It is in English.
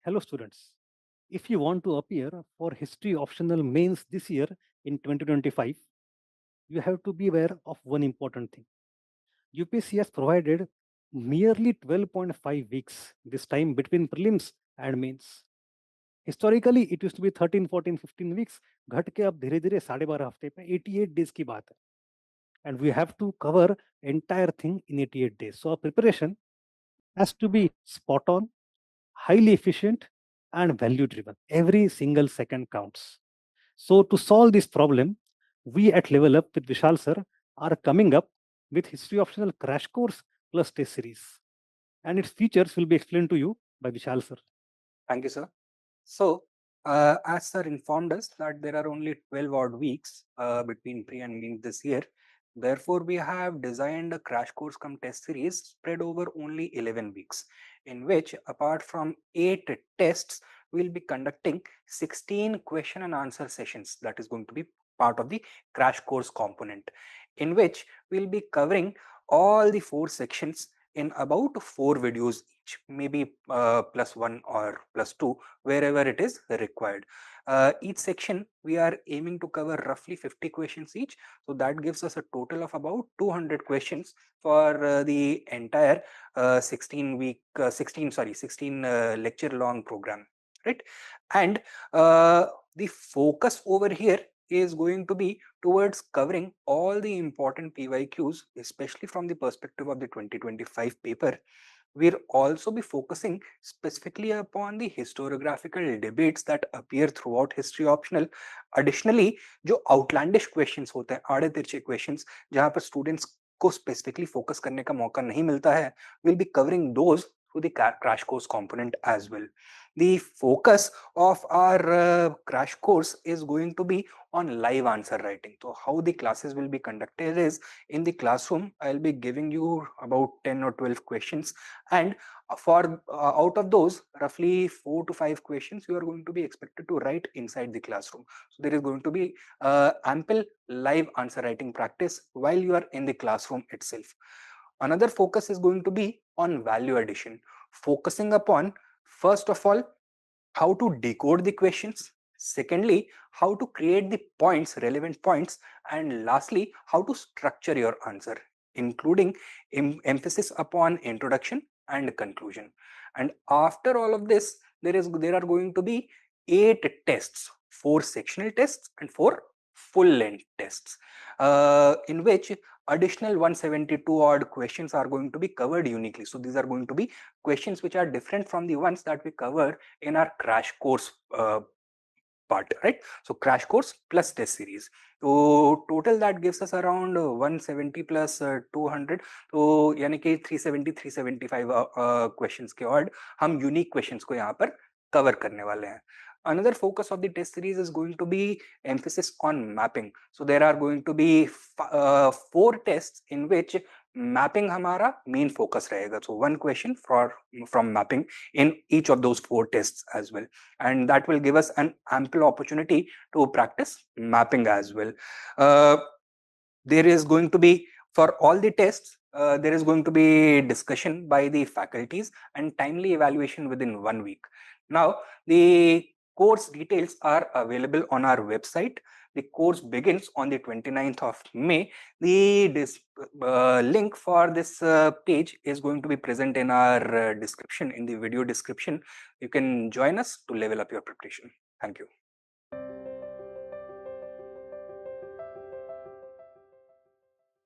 Hello students. If you want to appear for history optional mains this year in 2025, you have to be aware of one important thing. UPSC has provided merely 12.5 weeks this time between prelims and mains. Historically, it used to be 13, 14, 15 weeks. घट के अब धीरे धीरे 12.5 हफ्ते पे 88 days की बात है. And we have to cover entire thing in 88 days. So our preparation has to be spot on, highly efficient, and value driven. Every single second counts. So to solve this problem, we at Level Up with Vishal sir are coming up with history optional crash course plus test series. And its features will be explained to you by Vishal sir. Thank you, sir. So, as sir informed us that there are only 12 odd weeks between pre and main this year. Therefore, we have designed a crash course come test series spread over only 11 weeks, in which apart from 8 tests, we'll be conducting 16 question and answer sessions. That is going to be part of the crash course component, in which we'll be covering all the 4 sections in about 4 videos each, maybe +1 or +2, wherever it is required. Each section we are aiming to cover roughly 50 questions each, so that gives us a total of about 200 questions for the entire 16 lecture long program, right? And the focus over here is going to be towards covering all the important PYQs, especially from the perspective of the 2025 paper. We'll also be focusing specifically upon the historiographical debates that appear throughout history optional. Additionally, जो outlandish questions होते हैं, आड़े तिरछे questions, जहाँ पर students को specifically focus करने का मौका नहीं मिलता है, we'll be covering those through the crash course component as well. The focus of our crash course is going to be on live answer writing. So how the classes will be conducted is, in the classroom, I'll be giving you about 10 or 12 questions, and for out of those, roughly 4 to 5 questions you are going to be expected to write inside the classroom. So there is going to be ample live answer writing practice while you are in the classroom itself. Another focus is going to be on value addition, focusing upon, first of all, how to decode the questions, secondly, how to create the points, relevant points, and lastly, how to structure your answer, including emphasis upon introduction and conclusion. And after all of this, there are going to be 8 tests, 4 sectional tests and 4 full length tests, in which additional 172 odd questions are going to be covered uniquely. So these are going to be questions which are different from the ones that we cover in our crash course part, right? So crash course plus test series. So total that gives us around 170 plus 200. तो यानी कि 370 375 questions के odd हम unique questions को यहाँ पर cover करने वाले हैं. Another focus of the test series is going to be emphasis on mapping. So there are going to be 4 tests in which mapping हमारा main focus रहेगा. So one question from mapping in each of those 4 tests as well, and that will give us an ample opportunity to practice mapping as well. There is going to be, for all the tests, there is going to be discussion by the faculties and timely evaluation within 1 week. Now, the course details are available on our website. The course begins on the 29th of May. The link for this page is going to be present in our description, in the video description. You can join us to level up your preparation. Thank you.